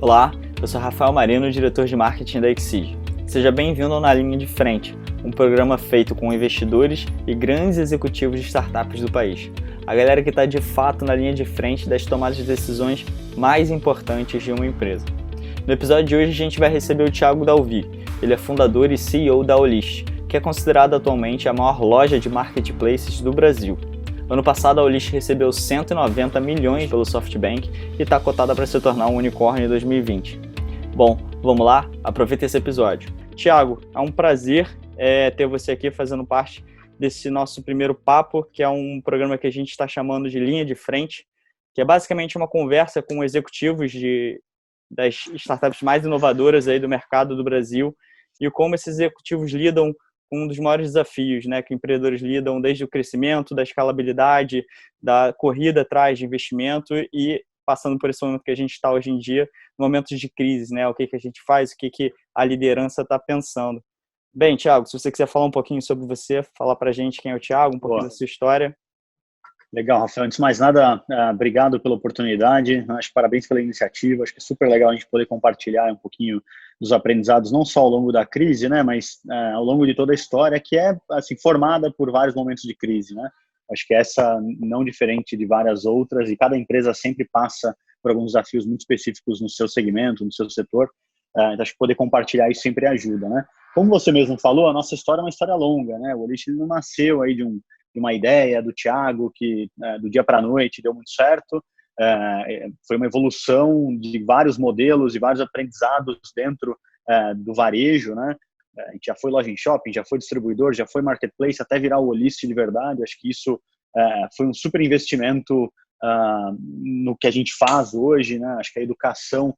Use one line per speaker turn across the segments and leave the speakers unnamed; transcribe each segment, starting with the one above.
Olá, eu sou Rafael Marino, diretor de marketing da Exige. Seja bem-vindo ao Na Linha de Frente, um programa feito com investidores e grandes executivos de startups do país. A galera que está de fato na linha de frente das tomadas de decisões mais importantes de uma empresa. No episódio de hoje a gente vai receber o Thiago Dalvi. Ele é fundador e CEO da Olist, que é considerada atualmente a maior loja de marketplaces do Brasil. Ano passado, a Olist recebeu 190 milhões pelo SoftBank e está cotada para se tornar um unicórnio em 2020. Bom, vamos lá? Aproveita esse episódio. Thiago, é um prazer ter você aqui fazendo parte desse nosso primeiro papo, que é um programa que a gente está chamando de Linha de Frente, que é basicamente uma conversa com executivos das startups mais inovadoras aí do mercado do Brasil e como esses executivos lidam um dos maiores desafios, né, que empreendedores lidam desde o crescimento, da escalabilidade, da corrida atrás de investimento e passando por esse momento que a gente está hoje em dia, momentos de crise, né, o que a gente faz, o que a liderança está pensando. Bem, Thiago, se você quiser falar um pouquinho sobre você, falar para a gente quem é o Thiago, um pouquinho da sua história.
Legal, Rafael. Antes de mais nada, obrigado pela oportunidade. Acho que parabéns pela iniciativa. Acho que é super legal a gente poder compartilhar um pouquinho dos aprendizados, não só ao longo da crise, né, mas ao longo de toda a história, que é assim formada por vários momentos de crise, né. Acho que essa não diferente de várias outras e cada empresa sempre passa por alguns desafios muito específicos no seu segmento, no seu setor. Então acho que poder compartilhar isso sempre ajuda, né. Como você mesmo falou, a nossa história é uma história longa, né. O Olist não nasceu aí de uma ideia do Thiago que do dia para a noite deu muito certo. Foi uma evolução de vários modelos e vários aprendizados dentro do varejo, né? A gente já foi loja em shopping, já foi distribuidor, já foi marketplace, até virar o Olist de verdade. Acho que isso foi um super investimento no que a gente faz hoje, né? Acho que a educação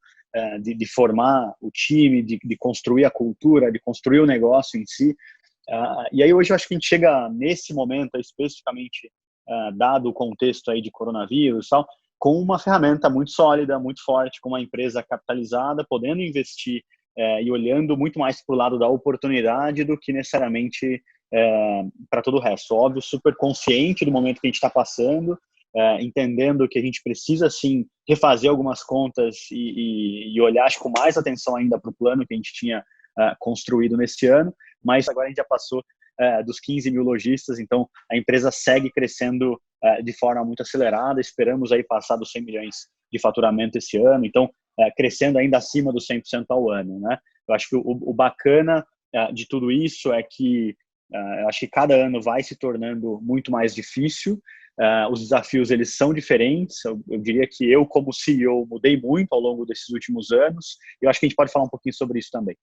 de formar o time, de construir a cultura, de construir o negócio em si. E aí hoje eu acho que a gente chega nesse momento, especificamente dado o contexto aí de coronavírus e tal, com uma ferramenta muito sólida, muito forte, com uma empresa capitalizada, podendo investir e olhando muito mais para o lado da oportunidade do que necessariamente para todo o resto. Óbvio, super consciente do momento que a gente está passando, entendendo que a gente precisa, sim, refazer algumas contas e olhar, acho, com mais atenção ainda para o plano que a gente tinha construído nesse ano, mas agora a gente já passou dos 15 mil lojistas, então a empresa segue crescendo de forma muito acelerada, esperamos aí passar dos 100 milhões de faturamento esse ano, então crescendo ainda acima dos 100% ao ano, né? Eu acho que o bacana de tudo isso é que eu acho que cada ano vai se tornando muito mais difícil, os desafios eles são diferentes, eu diria que eu como CEO mudei muito ao longo desses últimos anos, e eu acho que a gente pode falar um pouquinho sobre isso também.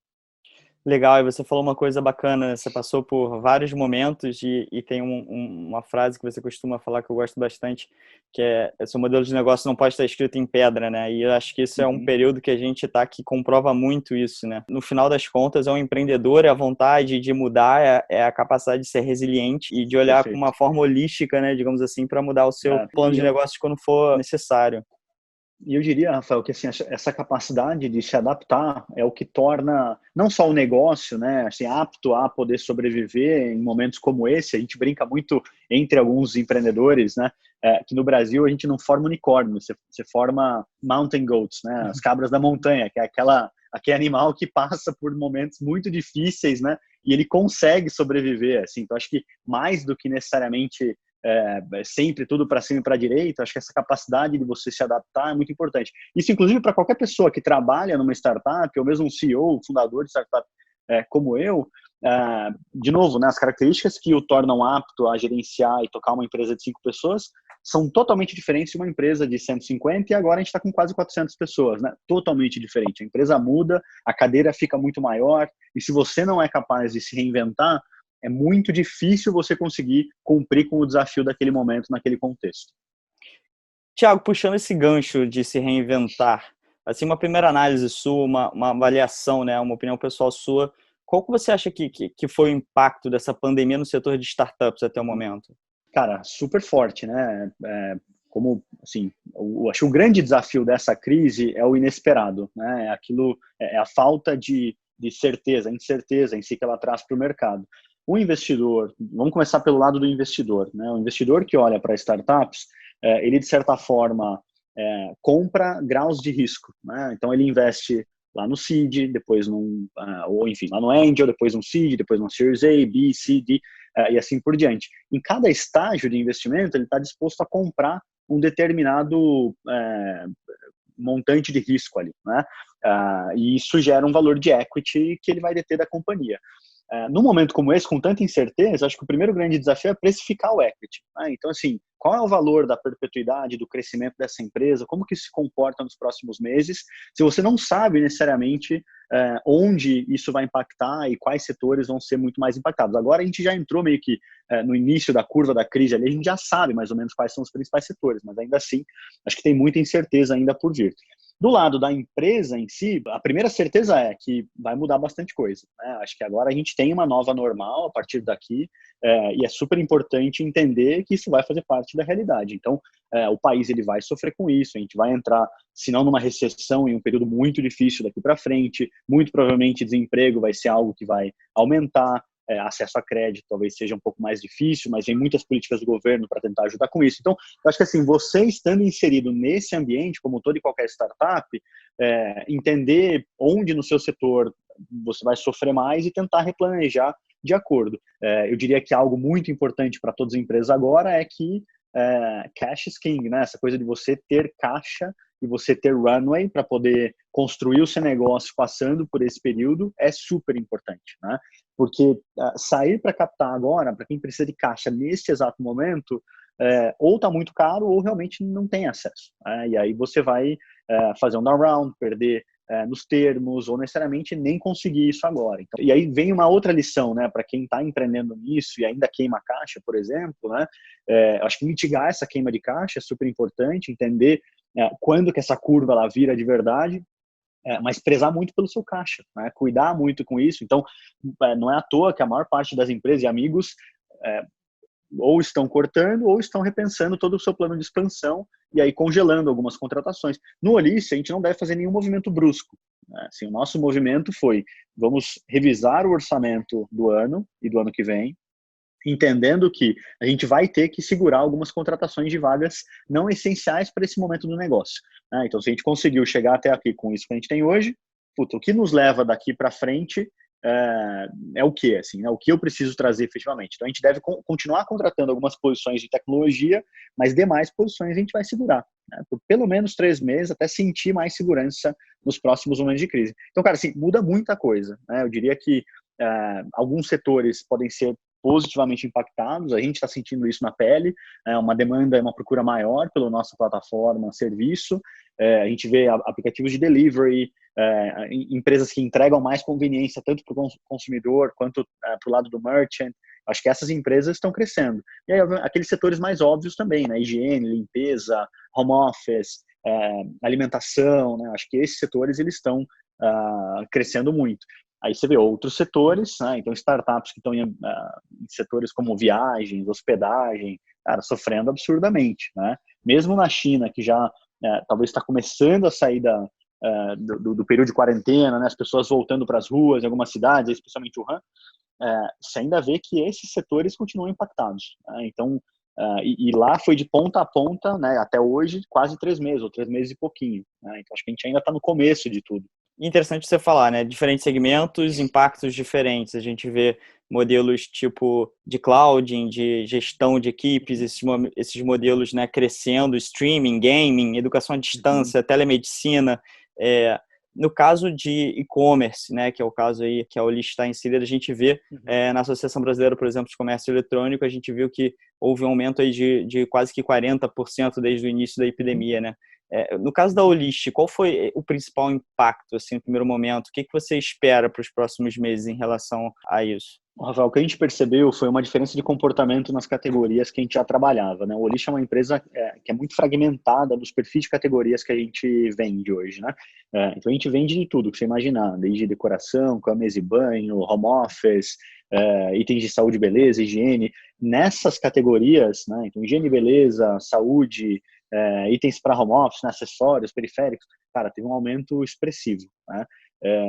Legal, e você falou uma coisa bacana, você passou por vários momentos e tem uma frase que você costuma falar que eu gosto bastante, que é, seu modelo de negócio não pode estar escrito em pedra, né? E eu acho que isso é um período que a gente está que comprova muito isso, né? No final das contas, é um empreendedor, é a vontade de mudar, é a capacidade de ser resiliente e de olhar com uma forma holística, né, digamos assim, para mudar o seu plano de negócio quando for necessário.
E eu diria, Rafael, que assim, essa capacidade de se adaptar é o que torna não só o negócio, né, assim, apto a poder sobreviver em momentos como esse. A gente brinca muito entre alguns empreendedores, né, que no Brasil a gente não forma unicórnio, você forma mountain goats, né, as cabras da montanha, que é aquele animal que passa por momentos muito difíceis, né, e ele consegue sobreviver, assim. Então acho que mais do que necessariamente sempre tudo para cima e para a direita, acho que essa capacidade de você se adaptar é muito importante. Isso, inclusive, para qualquer pessoa que trabalha numa startup, ou mesmo um CEO, fundador de startup como eu, de novo, né, as características que o tornam apto a gerenciar e tocar uma empresa de 5 pessoas são totalmente diferentes de uma empresa de 150 e agora a gente está com quase 400 pessoas, né? Totalmente diferente. A empresa muda, a cadeira fica muito maior e se você não é capaz de se reinventar, é muito difícil você conseguir cumprir com o desafio daquele momento, naquele contexto.
Thiago, puxando esse gancho de se reinventar, assim, uma primeira análise sua, uma avaliação, né, uma opinião pessoal sua, qual que você acha que foi o impacto dessa pandemia no setor de startups até o momento?
Cara, super forte, né? Como, assim, acho que o grande desafio dessa crise é o inesperado, né? É a falta de certeza, incerteza em si que ela traz para o mercado. O investidor, vamos começar pelo lado do investidor, né? O investidor que olha para startups, ele de certa forma compra graus de risco, né? Então ele investe lá no seed, depois ou enfim, lá no angel, depois no seed, depois no Series A, B, C, D, e assim por diante. Em cada estágio de investimento, ele está disposto a comprar um determinado montante de risco ali, né? E isso gera um valor de equity que ele vai deter da companhia. Num momento como esse, com tanta incerteza, acho que o primeiro grande desafio é precificar o equity, né? Então, assim, qual é o valor da perpetuidade, do crescimento dessa empresa, como que se comporta nos próximos meses, se você não sabe necessariamente onde isso vai impactar e quais setores vão ser muito mais impactados. Agora a gente já entrou meio que no início da curva da crise ali, a gente já sabe mais ou menos quais são os principais setores, mas ainda assim, acho que tem muita incerteza ainda por vir. Do lado da empresa em si, a primeira certeza é que vai mudar bastante coisa, né? Acho que agora a gente tem uma nova normal a partir daqui, e é super importante entender que isso vai fazer parte da realidade. Então, o país ele vai sofrer com isso, a gente vai entrar, se não numa recessão, em um período muito difícil daqui para frente, muito provavelmente desemprego vai ser algo que vai aumentar, acesso a crédito talvez seja um pouco mais difícil, mas tem muitas políticas do governo para tentar ajudar com isso. Então, eu acho que assim, você estando inserido nesse ambiente, como todo e qualquer startup, entender onde no seu setor você vai sofrer mais e tentar replanejar de acordo. Eu diria que algo muito importante para todas as empresas agora é que cash is king, né? Essa coisa de você ter caixa e você ter runway para poder construir o seu negócio passando por esse período é super importante, né? Porque sair para captar agora, para quem precisa de caixa nesse exato momento, ou está muito caro ou realmente não tem acesso, né? E aí você vai fazer um down round, perder nos termos, ou necessariamente nem conseguir isso agora. Então, e aí vem uma outra lição, né, para quem está empreendendo nisso e ainda queima caixa, por exemplo, né? Acho que mitigar essa queima de caixa é super importante, entender quando que essa curva ela vira de verdade, mas prezar muito pelo seu caixa, né? Cuidar muito com isso. Então, não é à toa que a maior parte das empresas e amigos ou estão cortando ou estão repensando todo o seu plano de expansão e aí congelando algumas contratações. No Olist, a gente não deve fazer nenhum movimento brusco, né? Assim, o nosso movimento foi, vamos revisar o orçamento do ano e do ano que vem, entendendo que a gente vai ter que segurar algumas contratações de vagas não essenciais para esse momento do negócio, né? Então, se a gente conseguiu chegar até aqui com isso que a gente tem hoje, o que nos leva daqui para frente o que, assim, né? O que eu preciso trazer efetivamente. Então, a gente deve continuar contratando algumas posições de tecnologia, mas demais posições a gente vai segurar, né? Por pelo menos 3 meses, até sentir mais segurança nos próximos momentos de crise. Então, cara, assim, muda muita coisa, né? Eu diria que alguns setores podem ser positivamente impactados, a gente está sentindo isso na pele, uma demanda e uma procura maior pela nossa plataforma, serviço, a gente vê aplicativos de delivery, empresas que entregam mais conveniência tanto para o consumidor quanto para o lado do merchant. Acho que essas empresas estão crescendo. E aí, aqueles setores mais óbvios também, né? Higiene, limpeza, home office, alimentação, né? Acho que esses setores eles estão crescendo muito. Aí você vê outros setores, né? Então startups que estão em setores como viagens, hospedagem, cara, sofrendo absurdamente, né? Mesmo na China, que já talvez está começando a sair do período de quarentena, né? As pessoas voltando para as ruas em algumas cidades, especialmente Wuhan, você ainda vê que esses setores continuam impactados, né? Então, e lá foi de ponta a ponta, né? Até hoje, quase 3 meses, ou 3 meses e pouquinho, né? Então acho que a gente ainda está no começo de tudo.
Interessante você falar, né? Diferentes segmentos, impactos diferentes. A gente vê modelos tipo de clouding, de gestão de equipes, esses modelos, né, crescendo, streaming, gaming, educação à distância, telemedicina. No caso de e-commerce, né, que é o caso aí que a Olist está inserida, a gente vê na Associação Brasileira, por exemplo, de Comércio Eletrônico, a gente viu que houve um aumento aí de quase que 40% desde o início da epidemia, né? No caso da Olist, qual foi o principal impacto, assim, no primeiro momento? O que você espera para os próximos meses em relação a isso?
Rafael, o que a gente percebeu foi uma diferença de comportamento nas categorias que a gente já trabalhava, né? O Olist é uma empresa que é muito fragmentada dos perfis de categorias que a gente vende hoje, né? Então a gente vende de tudo que você imaginar, desde decoração, cama, mesa e banho, home office, itens de saúde, beleza, higiene. Nessas categorias, né? Então higiene, beleza, saúde, itens para home office, né? Acessórios, periféricos, cara, teve um aumento expressivo, né?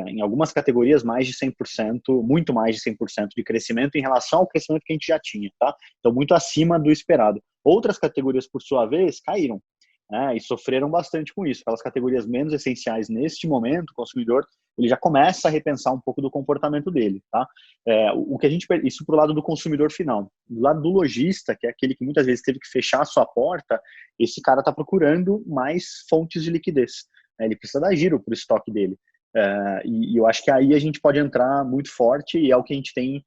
Em algumas categorias mais de 100%, muito mais de 100% de crescimento em relação ao crescimento que a gente já tinha, tá? Então muito acima do esperado. Outras categorias, por sua vez, caíram. né, e sofreram bastante com isso. Aquelas categorias menos essenciais neste momento, o consumidor ele já começa a repensar um pouco do comportamento dele, tá? O que a gente isso pro lado do consumidor final. Do lado do lojista, que é aquele que muitas vezes teve que fechar a sua porta, esse cara está procurando mais fontes de liquidez, né? Ele precisa dar giro para o estoque dele. E eu acho que aí a gente pode entrar muito forte, e é o que a gente tem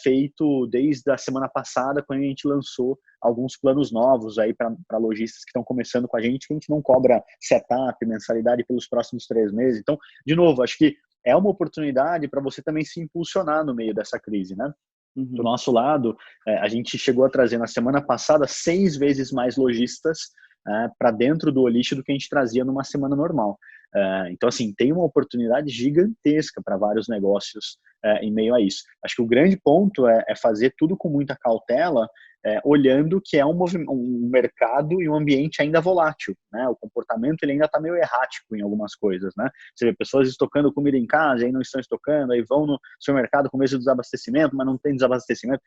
feito desde a semana passada, quando a gente lançou alguns planos novos aí para lojistas que estão começando com a gente, que a gente não cobra setup, mensalidade pelos próximos 3 meses. Então, de novo, acho que é uma oportunidade para você também se impulsionar no meio dessa crise, né? Do nosso lado, a gente chegou a trazer na semana passada 6 vezes mais lojistas para dentro do Olist do que a gente trazia numa semana normal. Então, assim, tem uma oportunidade gigantesca para vários negócios em meio a isso. Acho que o grande ponto é fazer tudo com muita cautela, olhando que é um mercado e um ambiente ainda volátil, né? O comportamento ele ainda está meio errático em algumas coisas, né? Você vê pessoas estocando comida em casa, aí não estão estocando, aí vão no supermercado com medo de desabastecimento, mas não tem desabastecimento.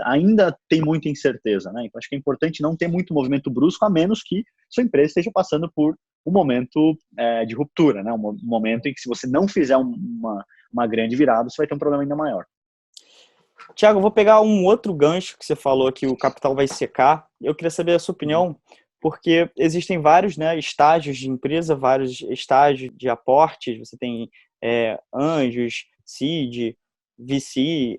Ainda tem muita incerteza, né? Então, acho que é importante não ter muito movimento brusco, a menos que sua empresa esteja passando por um momento de ruptura, né? Um momento em que, se você não fizer uma grande virada, você vai ter um problema ainda maior.
Tiago, eu vou pegar um outro gancho que você falou que o capital vai secar. Eu queria saber a sua opinião, porque existem vários, né, estágios de empresa, vários estágios de aportes. Você tem anjos, seed, VC.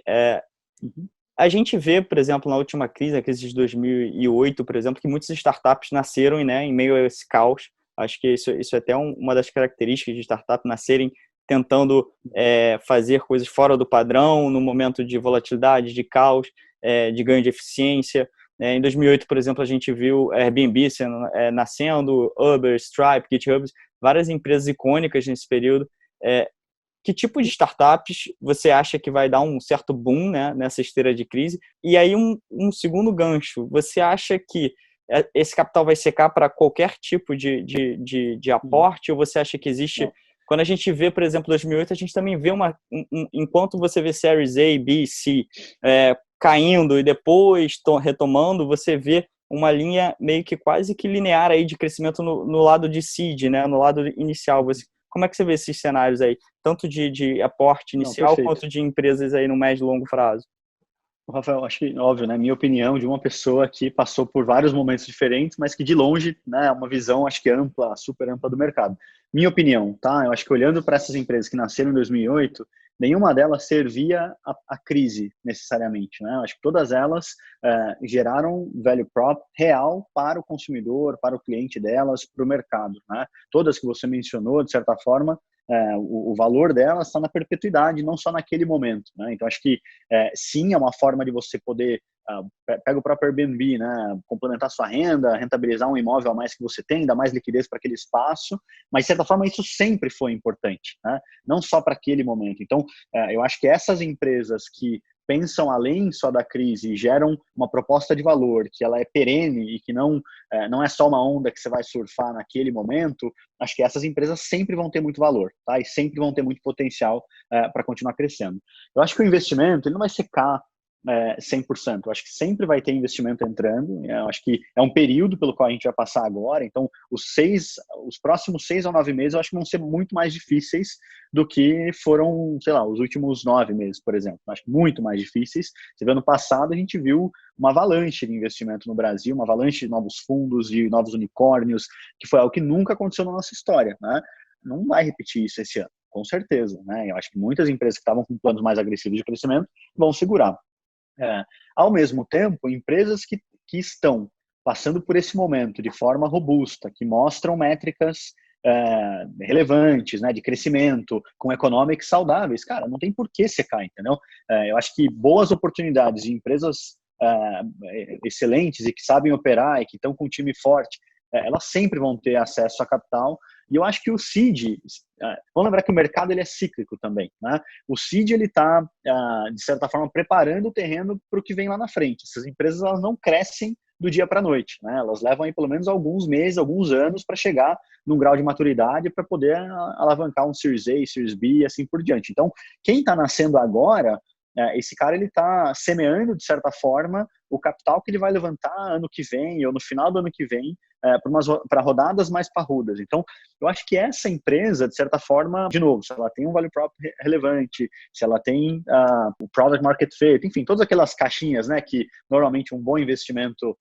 A gente vê, por exemplo, na última crise, a crise de 2008, por exemplo, que muitas startups nasceram, né, em meio a esse caos. Acho que isso é até uma das características de startup, nascerem tentando fazer coisas fora do padrão, no momento de volatilidade, de caos, de ganho de eficiência. Em 2008, por exemplo, a gente viu Airbnb nascendo, Uber, Stripe, GitHub, várias empresas icônicas nesse período. Que tipo de startups você acha que vai dar um certo boom, né, nessa esteira de crise? E aí um segundo gancho, você acha que esse capital vai secar para qualquer tipo de aporte, ou você acha que existe... Quando a gente vê, por exemplo, 2008, a gente também vê enquanto você vê Series A, B, C caindo e depois retomando, você vê uma linha meio que quase que linear aí de crescimento no lado de seed, né, no lado inicial. Como é que você vê esses cenários aí, tanto de aporte inicial quanto de empresas aí no médio e longo prazo?
Rafael, acho que, óbvio, né, minha opinião de uma pessoa que passou por vários momentos diferentes, mas que de longe, né, uma visão, acho que ampla, super ampla do mercado. Minha opinião, tá? Eu acho que olhando para essas empresas que nasceram em 2008, nenhuma delas servia a crise necessariamente, né? Eu acho que todas elas geraram value prop real para o consumidor, para o cliente delas, para o mercado, né? Todas que você mencionou, de certa forma, o valor delas está na perpetuidade, não só naquele momento, né? Então, acho que sim, é uma forma de você poder, pega o próprio Airbnb, né? Complementar sua renda, rentabilizar um imóvel a mais que você tem, dar mais liquidez para aquele espaço, mas de certa forma isso sempre foi importante, né? Não só para aquele momento. Então, eu acho que essas empresas que pensam além só da crise e geram uma proposta de valor que ela é perene e que não é só uma onda que você vai surfar naquele momento, acho que essas empresas sempre vão ter muito valor, tá? E sempre vão ter muito potencial para continuar crescendo. Eu acho que o investimento ele não vai secar 100%. Eu acho que sempre vai ter investimento entrando. Eu acho que é um período pelo qual a gente vai passar agora. Então, os próximos 6 a 9 meses, eu acho que vão ser muito mais difíceis do que foram, sei lá, os últimos 9 meses, por exemplo. Eu acho muito mais difíceis. Você vê, ano passado, a gente viu uma avalanche de investimento no Brasil, uma avalanche de novos fundos, de novos unicórnios, que foi algo que nunca aconteceu na nossa história, né? Não vai repetir isso esse ano, com certeza, né? Eu acho que muitas empresas que estavam com planos mais agressivos de crescimento vão segurar. Ao mesmo tempo, empresas que estão passando por esse momento de forma robusta, que mostram métricas relevantes, né, de crescimento, com economics saudáveis, cara, não tem por que secar, entendeu? Eu acho que boas oportunidades de empresas excelentes e que sabem operar e que estão com um time forte, elas sempre vão ter acesso a capital. E eu acho que o seed, vamos lembrar que o mercado ele é cíclico também, né? O seed ele está, de certa forma, preparando o terreno para o que vem lá na frente. Essas empresas elas não crescem do dia para a noite, né? Elas levam aí pelo menos alguns meses, alguns anos para chegar num grau de maturidade para poder alavancar um Series A, Series B e assim por diante. Então, quem está nascendo agora esse cara ele está semeando, de certa forma, o capital que ele vai levantar ano que vem ou no final do ano que vem para rodadas mais parrudas. Então, eu acho que essa empresa, de certa forma, de novo, se ela tem um value prop relevante, se ela tem o product market fit, enfim, todas aquelas caixinhas, né, que normalmente um bom investimento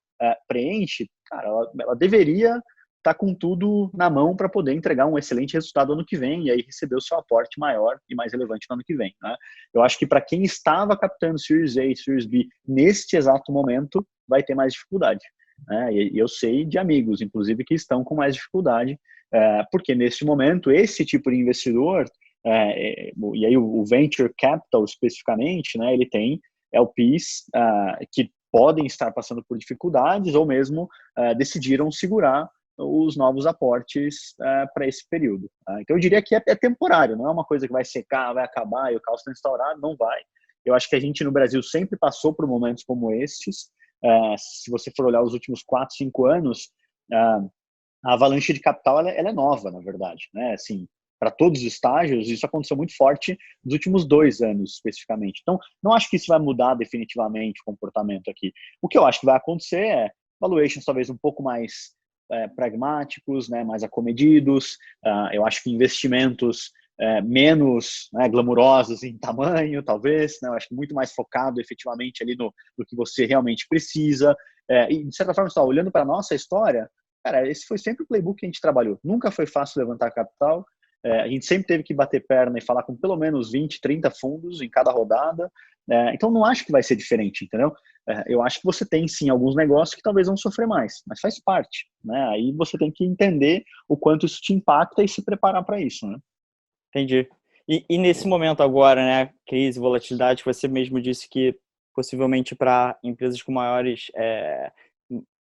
preenche, cara, ela deveria estar com tudo na mão para poder entregar um excelente resultado ano que vem e aí receber o seu aporte maior e mais relevante no ano que vem, né? Eu acho que para quem estava captando Series A e Series B neste exato momento, vai ter mais dificuldade, né? E eu sei de amigos, inclusive, que estão com mais dificuldade, porque neste momento, esse tipo de investidor, e aí o Venture Capital especificamente, né, ele tem LPs que podem estar passando por dificuldades ou mesmo decidiram segurar os novos aportes para esse período. Então, eu diria que é temporário, não é uma coisa que vai secar, vai acabar e o caos está instaurado, não vai. Eu acho que a gente no Brasil sempre passou por momentos como estes. Se você for olhar os últimos 4, 5 anos, a avalanche de capital ela é nova, na verdade, né? Assim, para todos os estágios, isso aconteceu muito forte nos últimos 2 anos, especificamente. Então, não acho que isso vai mudar definitivamente o comportamento aqui. O que eu acho que vai acontecer é valuations talvez um pouco mais pragmáticos, né, mais acomedidos. Eu acho que investimentos menos glamurosos em tamanho, talvez. Né, eu acho que muito mais focado efetivamente ali no que você realmente precisa. E, de certa forma, só olhando para a nossa história, cara, esse foi sempre o playbook que a gente trabalhou. Nunca foi fácil levantar capital. A gente sempre teve que bater perna e falar com pelo menos 20, 30 fundos em cada rodada. Então, não acho que vai ser diferente, entendeu? Eu acho que você tem, sim, alguns negócios que talvez vão sofrer mais, mas faz parte, né? Aí você tem que entender o quanto isso te impacta e se preparar para isso, né?
Entendi. E nesse momento agora, né, crise, volatilidade, você mesmo disse que possivelmente para empresas com maiores,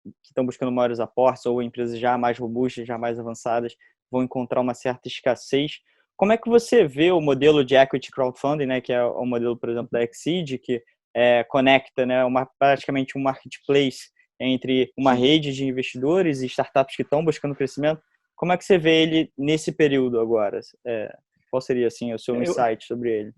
que estão buscando maiores aportes ou empresas já mais robustas, já mais avançadas, vão encontrar uma certa escassez. Como é que você vê o modelo de equity crowdfunding, né, que é o modelo, por exemplo, da Exceed, que conecta, né, praticamente um marketplace entre uma
Sim.
rede de investidores e startups que estão buscando crescimento? Como é que você vê ele nesse período agora? Qual seria, assim, o seu insight sobre ele?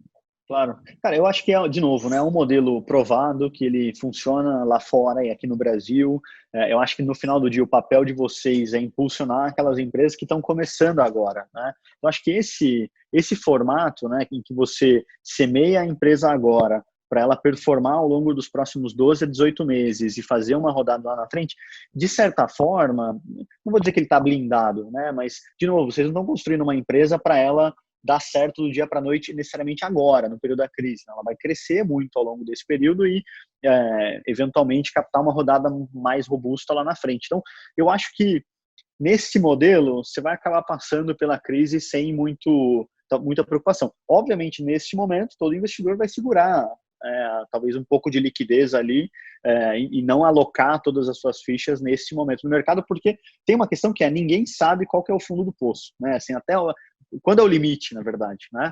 Claro. Cara, eu acho que de novo, né, um modelo provado que ele funciona lá fora e aqui no Brasil. Eu acho que no final do dia o papel de vocês é impulsionar aquelas empresas que estão começando agora, né? Eu acho que esse formato, né, em que você semeia a empresa agora para ela performar ao longo dos próximos 12 a 18 meses e fazer uma rodada lá na frente, de certa forma, não vou dizer que ele está blindado, né, mas, de novo, vocês não estão construindo uma empresa para ela dar certo do dia para a noite necessariamente agora, no período da crise. Ela vai crescer muito ao longo desse período e, eventualmente, captar uma rodada mais robusta lá na frente. Então, eu acho que, nesse modelo, você vai acabar passando pela crise sem muita preocupação. Obviamente, nesse momento, todo investidor vai segurar talvez um pouco de liquidez ali e não alocar todas as suas fichas nesse momento no mercado, porque tem uma questão que ninguém sabe qual que é o fundo do poço, né? Assim, até quando é o limite, na verdade, né?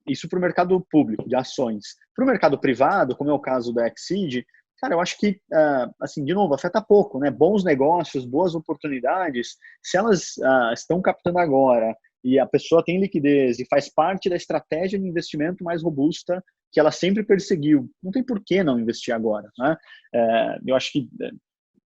Isso para o mercado público de ações. Para o mercado privado, como é o caso da Exceed, cara, eu acho que, assim, de novo, afeta pouco, né? Bons negócios, boas oportunidades, se elas estão captando agora e a pessoa tem liquidez e faz parte da estratégia de investimento mais robusta que ela sempre perseguiu, não tem por que não investir agora, né? Eu acho que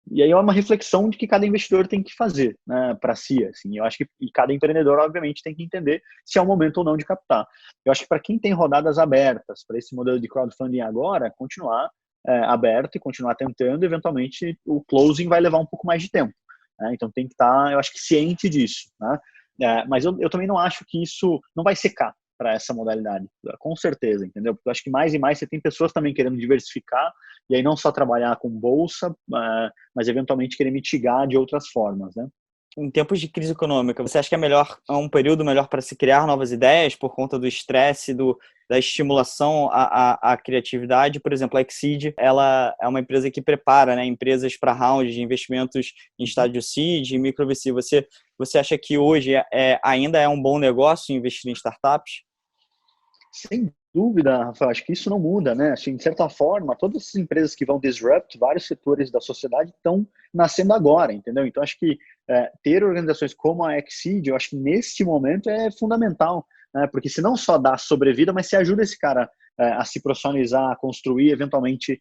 e aí é uma reflexão de que cada investidor tem que fazer, né, para si, assim. Eu acho que e cada empreendedor, obviamente, tem que entender se é o momento ou não de captar. Eu acho que para quem tem rodadas abertas para esse modelo de crowdfunding agora, continuar aberto e continuar tentando, eventualmente o closing vai levar um pouco mais de tempo, né? Então tem que estar, eu acho que ciente disso, né? Mas eu também não acho que isso não vai secar para essa modalidade, com certeza, entendeu? Porque eu acho que mais e mais você tem pessoas também querendo diversificar e aí não só trabalhar com bolsa, mas eventualmente querer mitigar de outras formas, né?
Em tempos de crise econômica, você acha que é um período melhor para se criar novas ideias por conta do estresse, da estimulação à criatividade? Por exemplo, a Exceed, ela é uma empresa que prepara, né, empresas para rounds de investimentos em estágio seed e micro VC. Você acha que hoje ainda é um bom negócio investir em startups?
Sem dúvida, Rafael, acho que isso não muda, né? Assim, de certa forma, todas as empresas que vão disrupt vários setores da sociedade estão nascendo agora, entendeu? Então, acho que ter organizações como a Exceed, eu acho que nesse momento é fundamental. né? Porque se não só dá sobrevida, mas se ajuda esse cara a se profissionalizar, a construir, eventualmente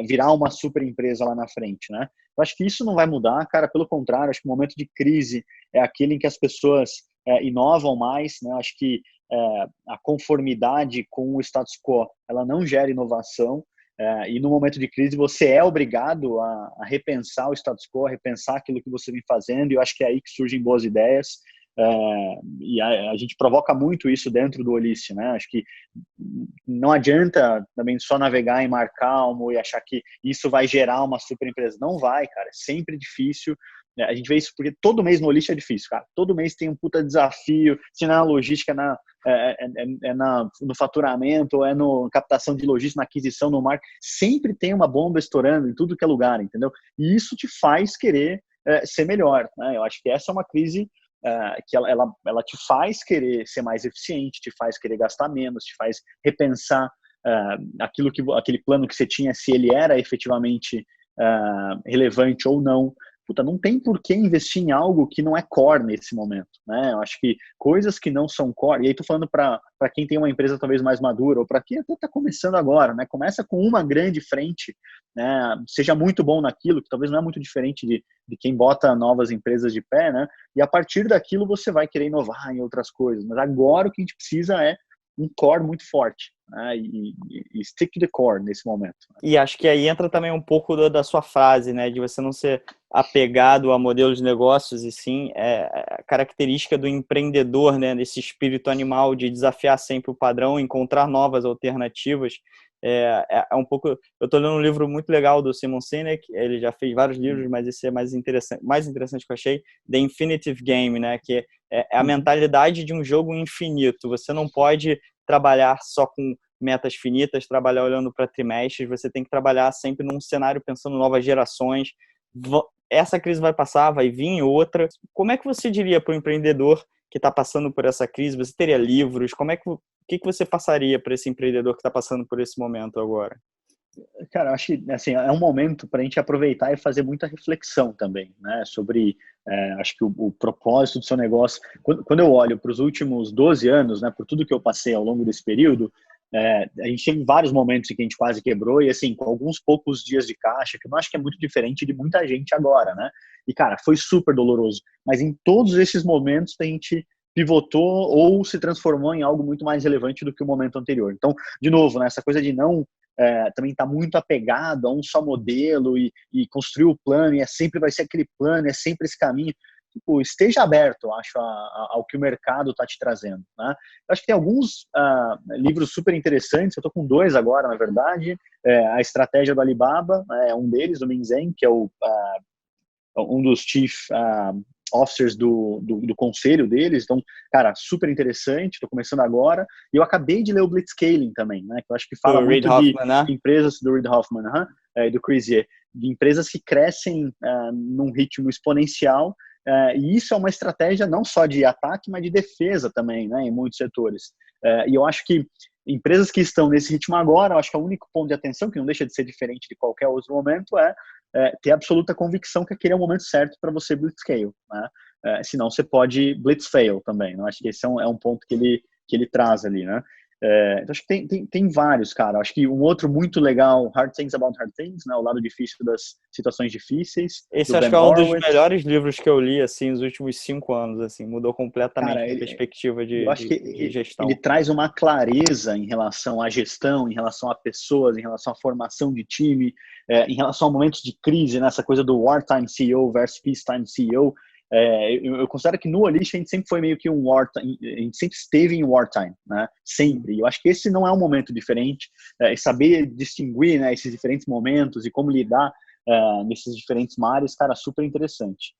virar uma super empresa lá na frente, né? Eu acho que isso não vai mudar, cara, pelo contrário, acho que o momento de crise é aquele em que as pessoas inovam mais, né? Acho que a conformidade com o status quo, ela não gera inovação, e no momento de crise você é obrigado a repensar o status quo, a repensar aquilo que você vem fazendo, e eu acho que é aí que surgem boas ideias, e a gente provoca muito isso dentro do Ulisses, né? Acho que não adianta também só navegar em mar calmo e achar que isso vai gerar uma super empresa. Não vai, cara, é sempre difícil. A gente vê isso porque todo mês no Ulisses é difícil, cara. Todo mês tem um puta desafio, se não é na logística, no faturamento, ou é no captação de logística, na aquisição, no marketing. Sempre tem uma bomba estourando em tudo que é lugar, entendeu? E isso te faz querer ser melhor, né? Eu acho que essa é uma crise que ela te faz querer ser mais eficiente, te faz querer gastar menos, te faz repensar aquele plano que você tinha, se ele era efetivamente relevante ou não. Puta, não tem por que investir em algo que não é core nesse momento, né? Eu acho que coisas que não são core, e aí tô falando para quem tem uma empresa talvez mais madura, ou para quem até está começando agora, né? Começa com uma grande frente, né? Seja muito bom naquilo, que talvez não é muito diferente de quem bota novas empresas de pé, né? E a partir daquilo você vai querer inovar em outras coisas, mas agora o que a gente precisa é um core muito forte, né? E stick to the core nesse momento.
E acho que aí entra também um pouco da sua frase, né, de você não ser apegado a modelos de negócios, e sim a característica do empreendedor, né, desse espírito animal de desafiar sempre o padrão, encontrar novas alternativas. É um pouco. Eu estou lendo um livro muito legal do Simon Sinek, ele já fez vários livros, mas esse é mais interessante que eu achei, The Infinitive Game, né, que é a mentalidade de um jogo infinito. Você não pode trabalhar só com metas finitas, trabalhar olhando para trimestres, você tem que trabalhar sempre num cenário pensando em novas gerações. Essa crise vai passar, vai vir outra. Como é que você diria para o empreendedor que está passando por essa crise? Você teria livros? O que você passaria para esse empreendedor que está passando por esse momento agora?
Cara, eu acho que assim, é um momento para a gente aproveitar e fazer muita reflexão também, né? Sobre, acho que o propósito do seu negócio. Quando eu olho para os últimos 12 anos, né, por tudo que eu passei ao longo desse período, a gente teve vários momentos em que a gente quase quebrou e, assim, com alguns poucos dias de caixa, que eu não acho que é muito diferente de muita gente agora, né? E, cara, foi super doloroso. Mas em todos esses momentos a gente pivotou ou se transformou em algo muito mais relevante do que o momento anterior. Então, de novo, né, essa coisa de não também está muito apegado a um só modelo e construir o plano, e sempre vai ser aquele plano, é sempre esse caminho. Tipo, esteja aberto, acho, ao que o mercado está te trazendo, né? Eu acho que tem alguns livros super interessantes, eu estou com 2 agora, na verdade. A Estratégia do Alibaba é um deles, o Min Zeng, que é um dos chief officers do conselho deles. Então, cara, super interessante, estou começando agora. E eu acabei de ler o Blitzscaling também, né? Que eu acho que fala muito de empresas do Reid Hoffman, do Chris Ye, de empresas que crescem num ritmo exponencial. E isso é uma estratégia não só de ataque, mas de defesa também, né? Em muitos setores. E eu acho que empresas que estão nesse ritmo agora, eu acho que é o único ponto de atenção, que não deixa de ser diferente de qualquer outro momento, ter absoluta convicção que aquele é o momento certo para você blitzscale, né? Senão você pode blitzfail também, né? Acho que esse é um ponto que ele traz ali, né? Então acho que tem vários, cara. Acho que um outro muito legal, Hard Things About Hard Things, né? O lado difícil das situações difíceis.
Esse acho que é um dos melhores livros que eu li, assim, nos últimos 5 anos, assim, mudou completamente a perspectiva de gestão.
Ele traz uma clareza em relação à gestão, em relação a pessoas, em relação à formação de time, em relação a momentos de crise, nessa coisa do wartime CEO versus peacetime CEO. Eu considero que no Ulisses a gente sempre foi meio que a gente sempre esteve em wartime, né? Sempre. E eu acho que esse não é um momento diferente. Saber distinguir, né, esses diferentes momentos e como lidar nesses diferentes mares, cara, super interessante.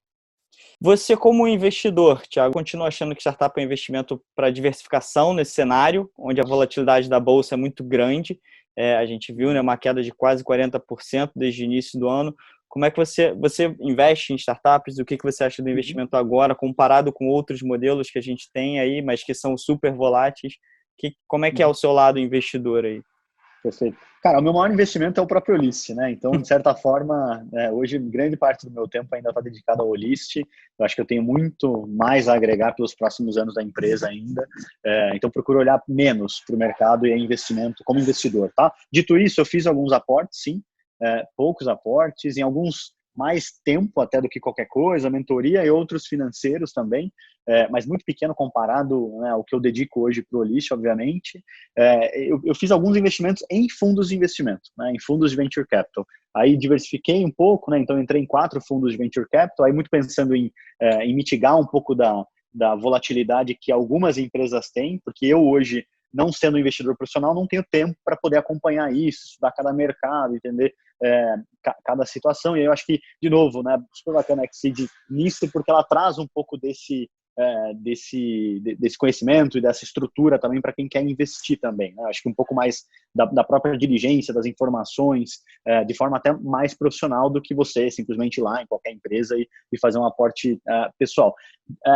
Você, como investidor, Thiago, continua achando que startup é um investimento para diversificação nesse cenário, onde a volatilidade da bolsa é muito grande? A gente viu, né, uma queda de quase 40% desde o início do ano. Como é que você investe em startups? O que você acha do investimento agora, comparado com outros modelos que a gente tem aí, mas que são super voláteis? Como é que é o seu lado investidor aí?
Perfeito. Cara, o meu maior investimento é o próprio Olist, né? Então, de certa forma, hoje grande parte do meu tempo ainda está dedicado ao Olist. Eu acho que eu tenho muito mais a agregar pelos próximos anos da empresa ainda. Então, procuro olhar menos para o mercado e a investimento como investidor, tá? Dito isso, eu fiz alguns aportes, sim, poucos aportes, em alguns mais tempo até do que qualquer coisa, mentoria e outros financeiros também, mas muito pequeno comparado, né, ao que eu dedico hoje para o Olist, obviamente. Eu fiz alguns investimentos em fundos de investimento, né, em fundos de venture capital. Aí diversifiquei um pouco, né, então entrei em 4 fundos de venture capital, aí muito pensando em mitigar um pouco da volatilidade que algumas empresas têm, porque eu hoje, não sendo um investidor profissional, não tenho tempo para poder acompanhar isso, estudar cada mercado, entender cada situação. E eu acho que, de novo, né, super bacana a Exceed nisso, porque ela traz um pouco desse conhecimento e dessa estrutura também para quem quer investir também, né? Acho que um pouco mais da própria diligência, das informações, de forma até mais profissional do que você simplesmente ir lá em qualquer empresa e fazer um aporte pessoal.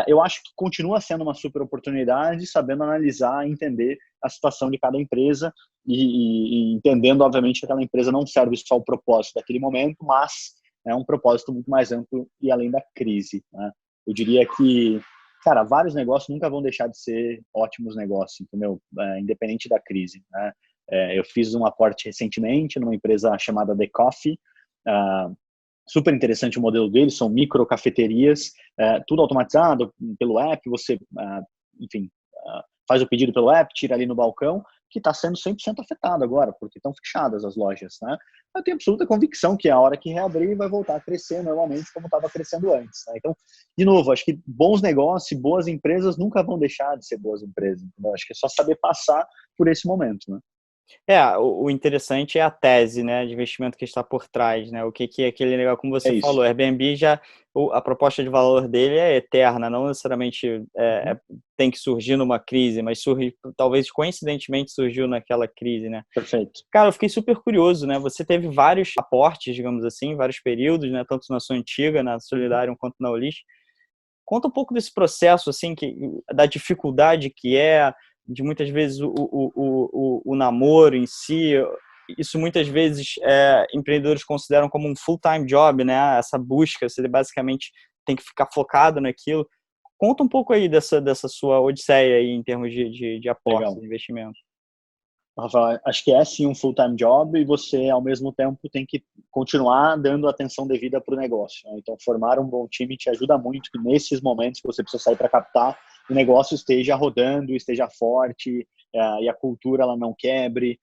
Eu acho que continua sendo uma super oportunidade, sabendo analisar e entender a situação de cada empresa e entendendo, obviamente, que aquela empresa não serve só o propósito daquele momento, mas é um propósito muito mais amplo e além da crise, né? Eu diria que, cara, vários negócios nunca vão deixar de ser ótimos negócios, entendeu? Independente da crise, né? Eu fiz um aporte recentemente numa empresa chamada The Coffee. Super interessante o modelo deles, são micro cafeterias, tudo automatizado pelo app, você, enfim, faz o pedido pelo app, tira ali no balcão, que está sendo 100% afetado agora, porque estão fechadas as lojas, né? Eu tenho absoluta convicção que a hora que reabrir vai voltar a crescer normalmente como estava crescendo antes, né? Então, de novo, acho que bons negócios e boas empresas nunca vão deixar de ser boas empresas, entendeu? Acho que é só saber passar por esse momento, né?
O interessante é a tese, né, de investimento que está por trás, né? O que é aquele legal, como
É
você falou,
isso.
o Airbnb a proposta de valor dele é eterna, não necessariamente tem que surgir numa crise, mas talvez coincidentemente surgiu naquela crise, né?
Perfeito.
Cara, eu fiquei super curioso, né? Você teve vários aportes, digamos assim, vários períodos, né? Tanto na sua antiga, na Solidarium, quanto na Olist. Conta um pouco desse processo, assim, da dificuldade que de muitas vezes o namoro em si. Isso muitas vezes empreendedores consideram como um full-time job, né? Essa busca, você basicamente tem que ficar focado naquilo. Conta um pouco aí dessa sua odisseia aí em termos de aportes,
Legal.
de investimento.
Rafael, acho que é sim um full-time job e você, ao mesmo tempo, tem que continuar dando atenção devida para o negócio, né? Então, formar um bom time te ajuda muito que nesses momentos que você precisa sair para captar, o negócio esteja rodando, esteja forte, e a cultura ela não quebre.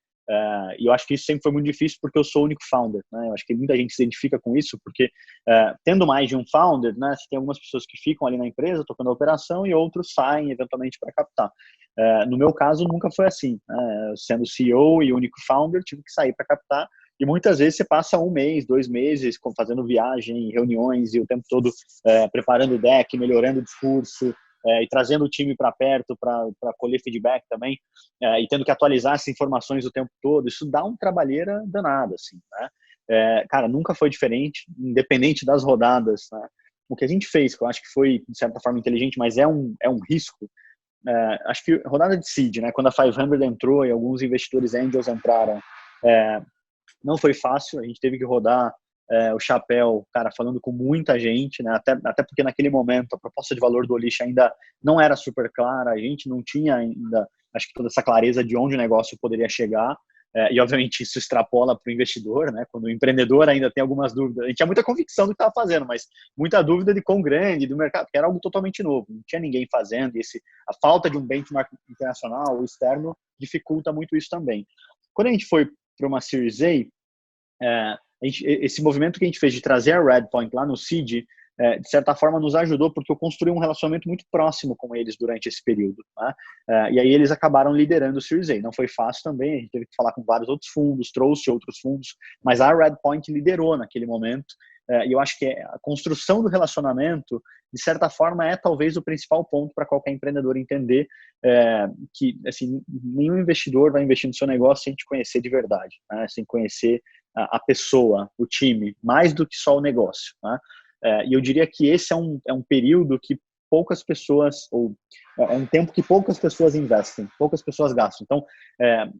E eu acho que isso sempre foi muito difícil porque eu sou o único founder, né? Eu acho que muita gente se identifica com isso porque, tendo mais de um founder, né, você tem algumas pessoas que ficam ali na empresa tocando a operação e outros saem eventualmente para captar. No meu caso, nunca foi assim, né? Sendo CEO e único founder, tive que sair para captar. E muitas vezes você passa 1 mês, 2 meses fazendo viagem, reuniões e o tempo todo preparando o deck, melhorando o discurso e trazendo o time para perto para colher feedback também e tendo que atualizar essas informações o tempo todo. Isso dá uma trabalheira danada, assim, né? Cara, nunca foi diferente, independente das rodadas, né? O que a gente fez, que eu acho que foi, de certa forma, inteligente, mas é um risco. Acho que rodada de seed, né? Quando a 500 entrou e alguns investidores angels entraram, não foi fácil. A gente teve que rodar o chapéu, cara, falando com muita gente, né? Até porque naquele momento a proposta de valor do Olist ainda não era super clara, a gente não tinha ainda, acho que toda essa clareza de onde o negócio poderia chegar. E obviamente isso extrapola para o investidor, né? Quando o empreendedor ainda tem algumas dúvidas. A gente tinha muita convicção do que estava fazendo, mas muita dúvida de quão grande, do mercado, porque era algo totalmente novo, não tinha ninguém fazendo, e a falta de um benchmark internacional ou externo dificulta muito isso também. Quando a gente foi para uma Series A, esse movimento que a gente fez de trazer a Redpoint lá no Seed, de certa forma nos ajudou, porque eu construí um relacionamento muito próximo com eles durante esse período, né? E aí eles acabaram liderando o Series A. Não foi fácil também, a gente teve que falar com vários outros fundos, trouxe outros fundos, mas a Redpoint liderou naquele momento. E eu acho que a construção do relacionamento, de certa forma, é talvez o principal ponto para qualquer empreendedor entender que assim, nenhum investidor vai investir no seu negócio sem te conhecer de verdade, né? Sem conhecer a pessoa, o time, mais do que só o negócio, né? E eu diria que esse é um período que poucas pessoas, ou é um tempo que poucas pessoas investem, poucas pessoas gastam. Então,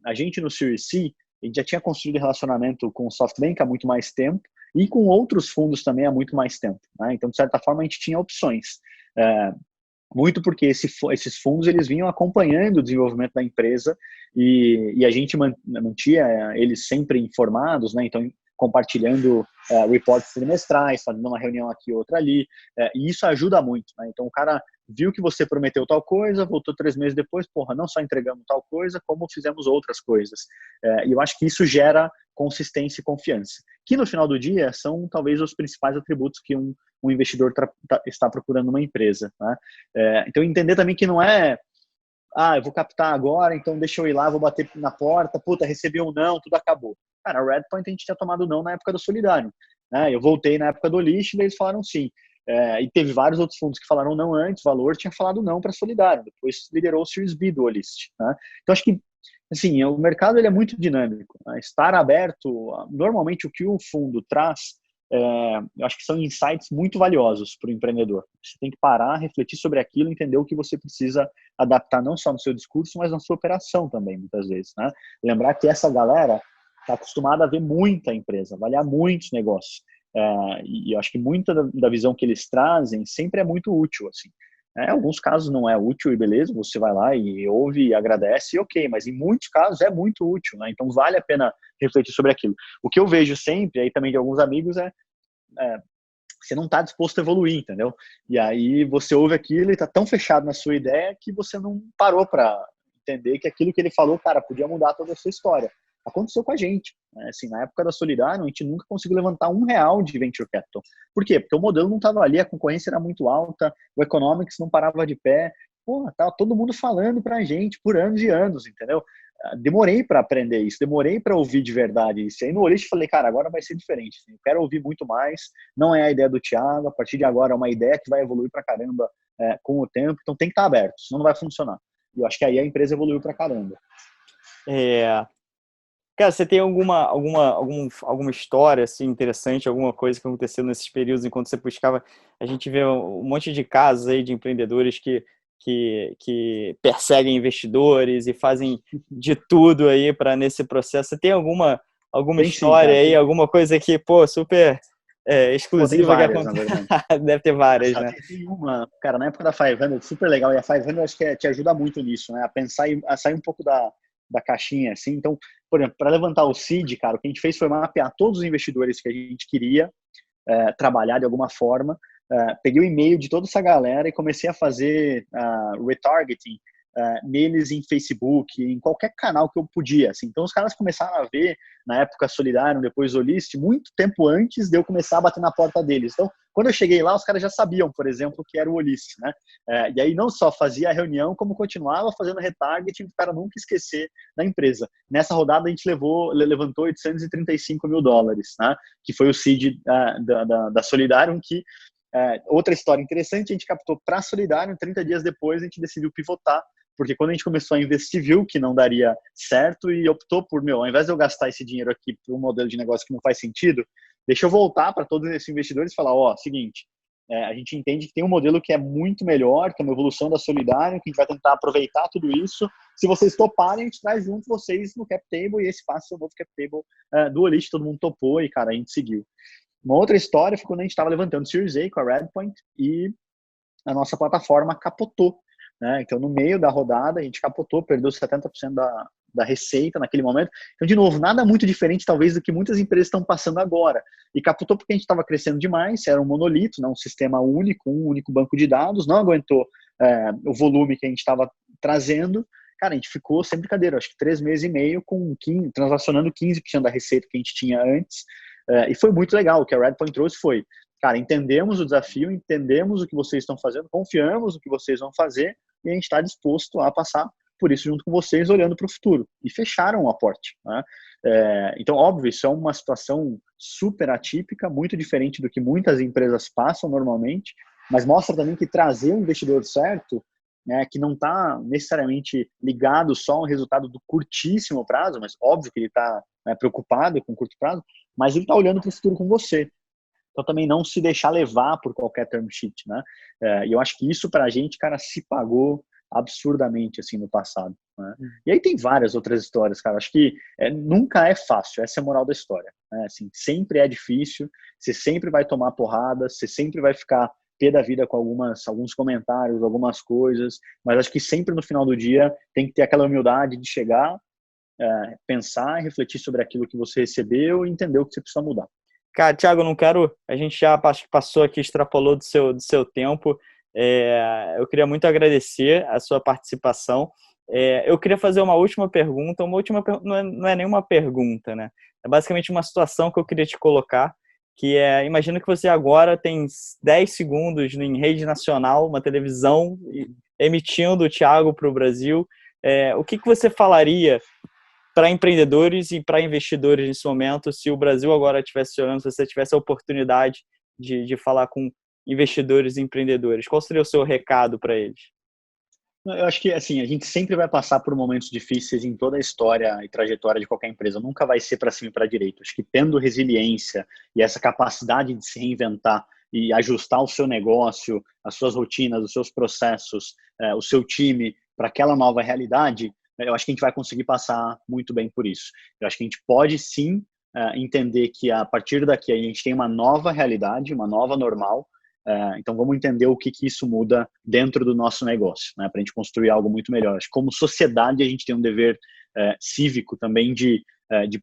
a gente no Series C, a gente já tinha construído relacionamento com o SoftBank há muito mais tempo e com outros fundos também há muito mais tempo, né? Então, de certa forma, a gente tinha opções. Muito porque esses fundos eles vinham acompanhando o desenvolvimento da empresa e a gente mantinha eles sempre informados, né? Então, compartilhando reportes trimestrais, fazendo uma reunião aqui, outra ali, e isso ajuda muito, né? Então, o cara viu que você prometeu tal coisa, voltou 3 meses depois, porra, não só entregamos tal coisa, como fizemos outras coisas. E eu acho que isso gera consistência e confiança, que no final do dia são talvez os principais atributos que um investidor está procurando numa empresa, né? Então, entender também que não é, eu vou captar agora, então deixa eu ir lá, vou bater na porta, puta, recebi um não, tudo acabou. Cara, a Redpoint a gente tinha tomado não na época do Solidário, né? Eu voltei na época do Olist e eles falaram sim. E teve vários outros fundos que falaram não antes, o Valor tinha falado não para Solidário, depois liderou o Series B do Olist, né? Então, acho que assim, o mercado ele é muito dinâmico, né? Estar aberto, normalmente o que o fundo traz, eu acho que são insights muito valiosos para o empreendedor. Você tem que parar, refletir sobre aquilo, entender o que você precisa adaptar não só no seu discurso, mas na sua operação também, muitas vezes, né? Lembrar que essa galera está acostumada a ver muita empresa, avaliar muitos negócios. E eu acho que muita da visão que eles trazem sempre é muito útil, assim. Em alguns casos não é útil e beleza, você vai lá e ouve e agradece, e ok, mas em muitos casos é muito útil, né? Então vale a pena refletir sobre aquilo. O que eu vejo sempre, aí também de alguns amigos, você não está disposto a evoluir, entendeu? E aí você ouve aquilo e está tão fechado na sua ideia que você não parou para entender que aquilo que ele falou, cara, podia mudar toda a sua história. Aconteceu com a gente, né? Assim, na época da Solidário, a gente nunca conseguiu levantar R$ 1 de venture capital. Por quê? Porque o modelo não estava ali, a concorrência era muito alta, o economics não parava de pé. Porra, tava todo mundo falando pra gente por anos e anos, entendeu? Demorei para aprender isso, demorei para ouvir de verdade isso. Aí no Olist falei, cara, agora vai ser diferente. Eu quero ouvir muito mais. Não é a ideia do Thiago, a partir de agora é uma ideia que vai evoluir pra caramba com o tempo. Então tem que estar aberto, senão não vai funcionar. E eu acho que aí a empresa evoluiu pra caramba.
Cara, você tem alguma história assim, interessante, alguma coisa que aconteceu nesses períodos enquanto você buscava? A gente vê um monte de casos aí de empreendedores que perseguem investidores e fazem de tudo aí para nesse processo. Você tem alguma
Tem sim,
história
cara.
aí, alguma coisa que, pô, super
Tem
exclusiva
várias,
que
na verdade.
acontece? Deve ter várias, né?
Tem uma, cara, na época da 500, super legal, e a 500 acho que te ajuda muito nisso, né? A pensar e a sair um pouco da caixinha, assim. Então, por exemplo, para levantar o seed, cara, o que a gente fez foi mapear todos os investidores que a gente queria trabalhar de alguma forma. Peguei o e-mail de toda essa galera e comecei a fazer retargeting neles em Facebook, em qualquer canal que eu podia. Assim. Então, os caras começaram a ver, na época Solidário, depois Olist, muito tempo antes de eu começar a bater na porta deles. Então, quando eu cheguei lá, os caras já sabiam, por exemplo, que era o Olist, né? E aí não só fazia a reunião, como continuava fazendo retargeting para o cara nunca esquecer da empresa. Nessa rodada, a gente levantou $835 mil, né? Que foi o seed da Solidário, que outra história interessante, a gente captou para Solidário, 30 dias depois a gente decidiu pivotar, porque quando a gente começou a investir, viu que não daria certo e optou por, ao invés de eu gastar esse dinheiro aqui para um modelo de negócio que não faz sentido, deixa eu voltar para todos esses investidores e falar, seguinte, a gente entende que tem um modelo que é muito melhor, que é uma evolução da Solidário, que a gente vai tentar aproveitar tudo isso. Se vocês toparem, a gente traz junto vocês no cap table e esse passa o novo cap table do Olist, todo mundo topou e, cara, a gente seguiu. Uma outra história foi quando a gente estava levantando o Series A com a Redpoint e a nossa plataforma capotou, né? Então, no meio da rodada, a gente capotou, perdeu 70% da receita naquele momento. Então, de novo, nada muito diferente, talvez, do que muitas empresas estão passando agora. E capotou porque a gente estava crescendo demais, era um monolito, né? Um sistema único, um único banco de dados, não aguentou o volume que a gente estava trazendo. Cara, a gente ficou, sem brincadeira, acho que 3 meses e meio transacionando 15% da receita que a gente tinha antes. E foi muito legal. O que a Redpoint trouxe foi, cara, entendemos o desafio, entendemos o que vocês estão fazendo, confiamos no que vocês vão fazer e a gente está disposto a passar por isso junto com vocês, olhando para o futuro. E fecharam o aporte, né? Então, óbvio, isso é uma situação super atípica, muito diferente do que muitas empresas passam normalmente, mas mostra também que trazer um investidor certo, né, que não está necessariamente ligado só ao resultado do curtíssimo prazo, mas óbvio que ele está preocupado com o curto prazo, mas ele está olhando para o futuro com você. Então, também não se deixar levar por qualquer term sheet, né? E eu acho que isso, para a gente, cara, se pagou absurdamente, assim, no passado, né? E aí tem várias outras histórias, cara. Acho que nunca é fácil, essa é a moral da história, né? Assim, sempre é difícil, você sempre vai tomar porrada, você sempre vai ficar pé da vida com alguns comentários, algumas coisas, mas acho que sempre no final do dia tem que ter aquela humildade de chegar, pensar e refletir sobre aquilo que você recebeu e entender o que você precisa mudar.
Cara, Thiago, eu não quero. A gente já passou aqui, extrapolou do seu tempo. Eu queria muito agradecer a sua participação. Eu queria fazer uma última pergunta. Não é nenhuma pergunta, né? É basicamente uma situação que eu queria te colocar, que imagina que você agora tem 10 segundos em rede nacional, uma televisão, emitindo o Thiago para o Brasil. O que você falaria para empreendedores e para investidores nesse momento, se o Brasil agora estivesse olhando, se você tivesse a oportunidade de falar com investidores e empreendedores? Qual seria o seu recado para eles?
Eu acho que, assim, a gente sempre vai passar por momentos difíceis em toda a história e trajetória de qualquer empresa. Nunca vai ser para cima e para direita. Acho que tendo resiliência e essa capacidade de se reinventar e ajustar o seu negócio, as suas rotinas, os seus processos, o seu time para aquela nova realidade, eu acho que a gente vai conseguir passar muito bem por isso. Eu acho que a gente pode, sim, entender que a partir daqui a gente tem uma nova realidade, uma nova normal. Então, vamos entender o que isso muda dentro do nosso negócio, né, para a gente construir algo muito melhor. Acho que como sociedade, a gente tem um dever cívico também de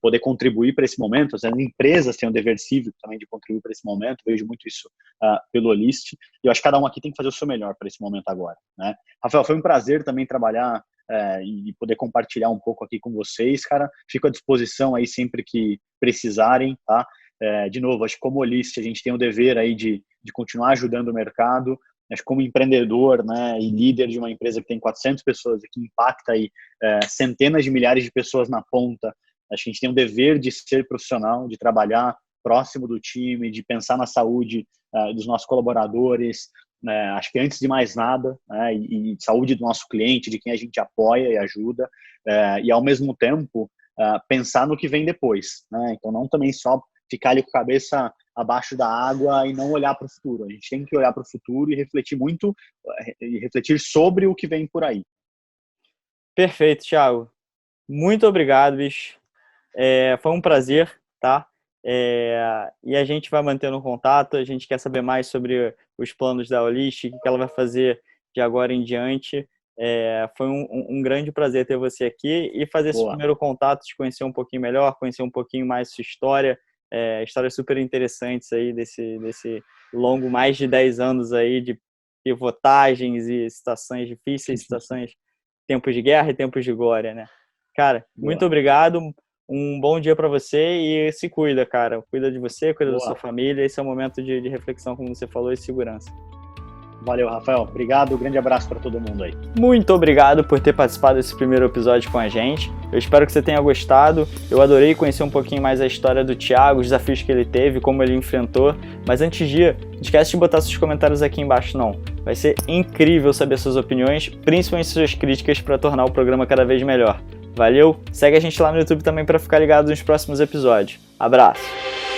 poder contribuir para esse momento. As empresas têm um dever cívico também de contribuir para esse momento. Vejo muito isso pelo Olist. E eu acho que cada um aqui tem que fazer o seu melhor para esse momento agora, né? Rafael, foi um prazer também trabalhar e poder compartilhar um pouco aqui com vocês, cara. Fico à disposição aí sempre que precisarem, tá? De novo, acho que como Olist a gente tem o dever aí de continuar ajudando o mercado. Acho que como empreendedor, né, e líder de uma empresa que tem 400 pessoas e que impacta aí centenas de milhares de pessoas na ponta, acho que a gente tem o dever de ser profissional, de trabalhar próximo do time, de pensar na saúde dos nossos colaboradores, né, acho que antes de mais nada, né, e saúde do nosso cliente, de quem a gente apoia e ajuda, e ao mesmo tempo pensar no que vem depois, né? Então não também só ficar ali com a cabeça abaixo da água e não olhar para o futuro. A gente tem que olhar para o futuro e refletir muito, e refletir sobre o que vem por aí.
Perfeito, Thiago. Muito obrigado, bicho. Foi um prazer, tá? E a gente vai mantendo contato, a gente quer saber mais sobre os planos da Olist, o que ela vai fazer de agora em diante. Foi um grande prazer ter você aqui e fazer esse primeiro contato, te conhecer um pouquinho melhor, conhecer um pouquinho mais sua história, histórias super interessantes aí desse longo, mais de 10 anos aí de pivotagens e situações difíceis, situações, tempos de guerra e tempos de glória, né? Cara, muito obrigado. Um bom dia para você e se cuida, cara. Cuida de você, cuida da sua família. Esse é um momento de reflexão, como você falou, e segurança.
Valeu, Rafael. Obrigado. Grande abraço para todo mundo aí.
Muito obrigado por ter participado desse primeiro episódio com a gente. Eu espero que você tenha gostado. Eu adorei conhecer um pouquinho mais a história do Thiago, os desafios que ele teve, como ele enfrentou. Mas antes de não esquece de botar seus comentários aqui embaixo, não. Vai ser incrível saber suas opiniões, principalmente suas críticas, para tornar o programa cada vez melhor. Valeu, segue a gente lá no YouTube também para ficar ligado nos próximos episódios. Abraço!